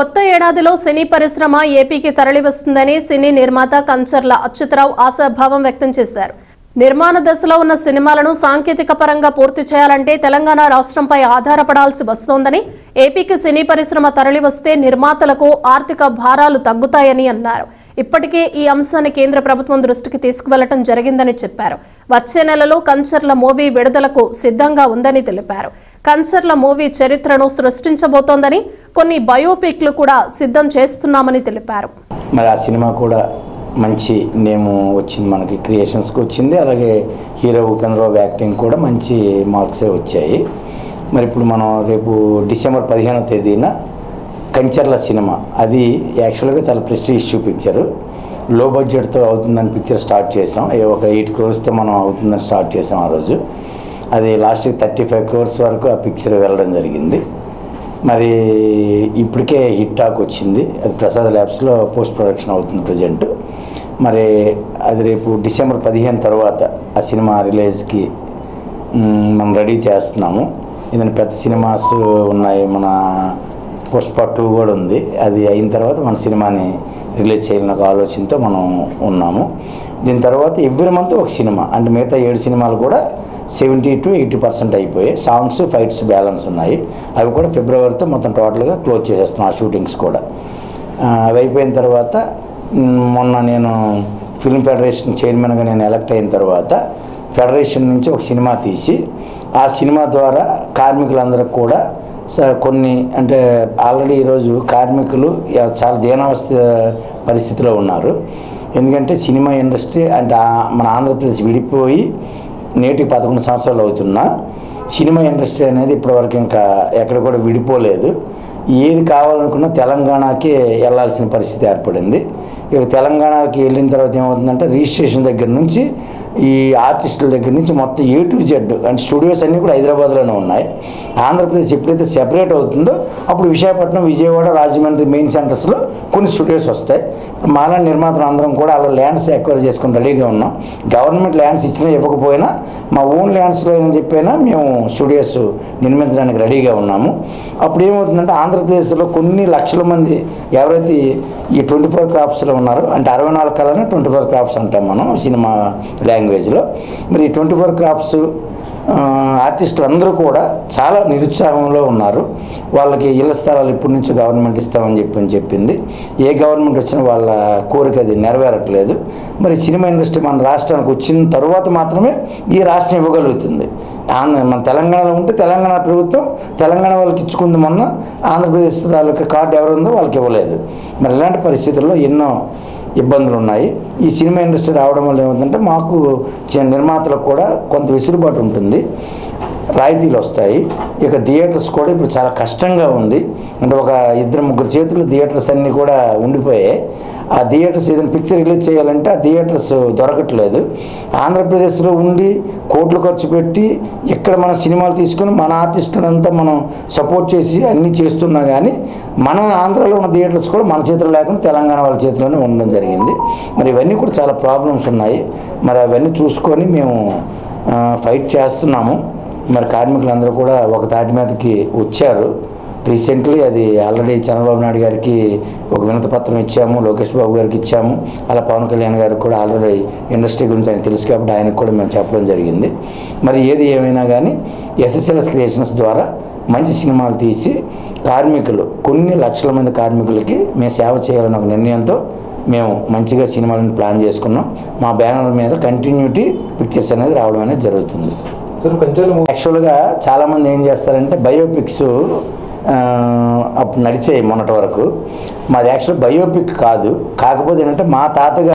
కొత్త ఏడాదిలో సినీ పరిశ్రమ ఏపీకి తరలివస్తుందని సినీ నిర్మాత కంచర్ల అచ్యుతరావు ఆశాభావం వ్యక్తం చేశారు. నిర్మాణ దశలో ఉన్న సినిమాలను సాంకేతిక పరంగా పూర్తి చేయాలంటే తెలంగాణ రాష్ట్రంపై ఆధారపడాల్సి వస్తోందని, ఏపీకి సినీ పరిశ్రమ తరలివస్తే నిర్మాతలకు ఆర్థిక భారాలు తగ్గుతాయని అన్నారు. ఇప్పటికే ఈ అంశాన్ని కేంద్ర ప్రభుత్వం దృష్టికి తీసుకువెళ్లడం జరిగిందని చెప్పారు. వచ్చే నెలలో కంచర్ల మూవీ విడుదలకు సిద్ధంగా ఉందని తెలిపారు. కంచర్ల మూవీ చరిత్రను సృష్టించబోతోందని, కొన్ని బయోపిక్లు కూడా సిద్ధం చేస్తున్నామని తెలిపారు. మరి ఆ సినిమా కూడా మంచి నేము వచ్చింది, మనకి క్రియేషన్స్కి వచ్చింది. అలాగే హీరో ఉపేంద్రబాబు యాక్టింగ్ కూడా మంచి మార్క్సే వచ్చాయి. మరి ఇప్పుడు మనం రేపు డిసెంబర్ 15వ తేదీన కంచర్ల సినిమా, అది యాక్చువల్గా చాలా ప్రెస్టీజియస్ పిక్చరు, లో బడ్జెట్తో అవుతుందని పిక్చర్ స్టార్ట్ చేసాం. ఒక 8 crores మనం అవుతుందని స్టార్ట్ చేసాం ఆ రోజు. అది లాస్ట్కి 35 crores వరకు ఆ పిక్చర్ వెళ్ళడం జరిగింది. మరి ఇప్పటికే హిట్ టాక్ వచ్చింది. అది ప్రసాద్ ల్యాబ్స్లో పోస్ట్ ప్రొడక్షన్ అవుతుంది ప్రజెంట్. మరి అది రేపు డిసెంబర్ 15 తర్వాత ఆ సినిమా రిలీజ్కి మనం రెడీ చేస్తున్నాము. ఏదైనా పెద్ద సినిమాస్ ఉన్నాయి, మన పుష్ప 2 కూడా ఉంది. అది అయిన తర్వాత మన సినిమాని రిలీజ్ చేయాలన్న ఒక ఆలోచనతో మనం ఉన్నాము. దీని తర్వాత ఎవ్రీ మంత్ ఒక సినిమా, అంటే మిగతా 7 సినిమాలు కూడా 70 to 80% అయిపోయాయి. సాంగ్స్, ఫైట్స్ బ్యాలెన్స్ ఉన్నాయి. అవి కూడా ఫిబ్రవరితో మొత్తం టోటల్గా క్లోజ్ చేసేస్తున్నాం. ఆ షూటింగ్స్ కూడా అవి అయిపోయిన తర్వాత, మొన్న నేను ఫిల్మ్ ఫెడరేషన్ చైర్మన్గా నేను ఎలక్ట్ అయిన తర్వాత ఫెడరేషన్ నుంచి ఒక సినిమా తీసి, ఆ సినిమా ద్వారా కార్మికులందరికీ కూడా కొన్ని, అంటే ఆల్రెడీ ఈరోజు కార్మికులు చాలా దీనావస్థ పరిస్థితిలో ఉన్నారు. ఎందుకంటే సినిమా ఇండస్ట్రీ అంటే మన ఆంధ్రప్రదేశ్ విడిపోయి నేటికి 11 సంవత్సరాలు అవుతున్నా సినిమా ఇండస్ట్రీ అనేది ఇప్పటివరకు ఇంకా ఎక్కడ కూడా విడిపోలేదు. ఏది కావాలనుకున్నా తెలంగాణకే వెళ్ళాల్సిన పరిస్థితి ఏర్పడింది. ఇక తెలంగాణకి వెళ్ళిన తర్వాత ఏమవుతుందంటే, రిజిస్ట్రేషన్ దగ్గర నుంచి ఈ ఆర్టిస్టుల దగ్గర నుంచి మొత్తం A to Z, అంటే స్టూడియోస్ అన్నీ కూడా హైదరాబాద్లోనే ఉన్నాయి. ఆంధ్రప్రదేశ్ ఎప్పుడైతే సెపరేట్ అవుతుందో అప్పుడు విశాఖపట్నం, విజయవాడ, రాజమండ్రి మెయిన్ సెంటర్స్లో కొన్ని స్టూడియోస్ వస్తాయి. మాలా నిర్మాతలు అందరం కూడా అలా ల్యాండ్స్ ఎక్వైర్ చేసుకుని రెడీగా ఉన్నాం. గవర్నమెంట్ ల్యాండ్స్ ఇచ్చినా ఇవ్వకపోయినా మా ఓన్ ల్యాండ్స్లో అని చెప్పైనా మేము స్టూడియోస్ నిర్మించడానికి రెడీగా ఉన్నాము. అప్పుడు ఏమవుతుందంటే, ఆంధ్రప్రదేశ్లో కొన్ని లక్షల మంది ఎవరైతే ఈ 24 క్రాఫ్ట్స్లో ఉన్నారో, అంటే 64 కళని 24 క్రాఫ్ట్స్ అంటాం మనం సినిమా లాంగ్వేజ్లో. మరి 24 క్రాఫ్ట్స్ ఆర్టిస్టులు అందరూ కూడా చాలా నిరుత్సాహంలో ఉన్నారు. వాళ్ళకి ఇళ్ల స్థలాలు ఇప్పటి నుంచి గవర్నమెంట్ ఇస్తామని చెప్పింది. ఏ గవర్నమెంట్ వచ్చినా వాళ్ళ కోరిక అది నెరవేరట్లేదు. మరి సినిమా ఇండస్ట్రీ మన రాష్ట్రానికి వచ్చిన తర్వాత మాత్రమే ఈ రాష్ట్రం ఇవ్వగలుగుతుంది. మన తెలంగాణలో ఉంటే తెలంగాణ ప్రభుత్వం తెలంగాణ వాళ్ళకి ఇచ్చుకుంది, మొన్న ఆంధ్రప్రదేశ్ తాలూకా కార్డు ఎవరు ఉందో వాళ్ళకి ఇవ్వలేదు. మరి ఇలాంటి పరిస్థితుల్లో ఎన్నో ఇబ్బందులు ఉన్నాయి. ఈ సినిమా ఇండస్ట్రీ రావడం వల్ల ఏమవుతుందంటే, మాకు నిర్మాతలకు కూడా కొంత వెసులుబాటు ఉంటుంది, రాయితీలు వస్తాయి. ఇక థియేటర్స్ కూడా ఇప్పుడు చాలా కష్టంగా ఉంది. అంటే ఒక 2-3 చేతులు థియేటర్స్ అన్నీ కూడా ఉండిపోయాయి. ఆ థియేటర్స్ ఏదైనా పిక్చర్ రిలీజ్ చేయాలంటే ఆ థియేటర్స్ దొరకట్లేదు. ఆంధ్రప్రదేశ్లో ఉండి కోట్లు ఖర్చు పెట్టి ఇక్కడ మన సినిమాలు తీసుకుని మన ఆర్టిస్టులంతా మనం సపోర్ట్ చేసి అన్నీ చేస్తున్నా కానీ, మన ఆంధ్రాలో ఉన్న థియేటర్స్ కూడా మన చేతిలో లేకుండా తెలంగాణ వాళ్ళ చేతిలోనే ఉండడం జరిగింది. మరి ఇవన్నీ కూడా చాలా ప్రాబ్లమ్స్ ఉన్నాయి. మరి అవన్నీ చూసుకొని మేము ఫైట్ చేస్తున్నాము. మరి కార్మికులందరూ కూడా ఒక తాటి మీదకి వచ్చారు. రీసెంట్లీ అది ఆల్రెడీ చంద్రబాబు నాయుడు గారికి ఒక వినతి పత్రం ఇచ్చాము, లోకేష్ బాబు గారికి ఇచ్చాము, అలా పవన్ కళ్యాణ్ గారికి కూడా ఆల్రెడీ ఇండస్ట్రీ గురించి ఆయన తెలుసు కాబట్టి ఆయనకు కూడా మేము చెప్పడం జరిగింది. మరి ఏది ఏమైనా కానీ SSLS క్రియేషన్స్ ద్వారా మంచి సినిమాలు తీసి కార్మికులు, కొన్ని లక్షల మంది కార్మికులకి మేము సేవ చేయాలని ఒక నిర్ణయంతో మేము మంచిగా సినిమాలను ప్లాన్ చేసుకున్నాం. మా బ్యానర్ మీద కంటిన్యూటీ పిక్చర్స్ అనేది రావడం అనేది జరుగుతుంది. యాక్చువల్గా చాలామంది ఏం చేస్తారంటే, బయోపిక్స్ అప్పుడు నడిచాయి మొన్నటి వరకు. మాది యాక్చువల్ బయోపిక్ కాదు. కాకపోతే ఏంటంటే, మా తాతగారు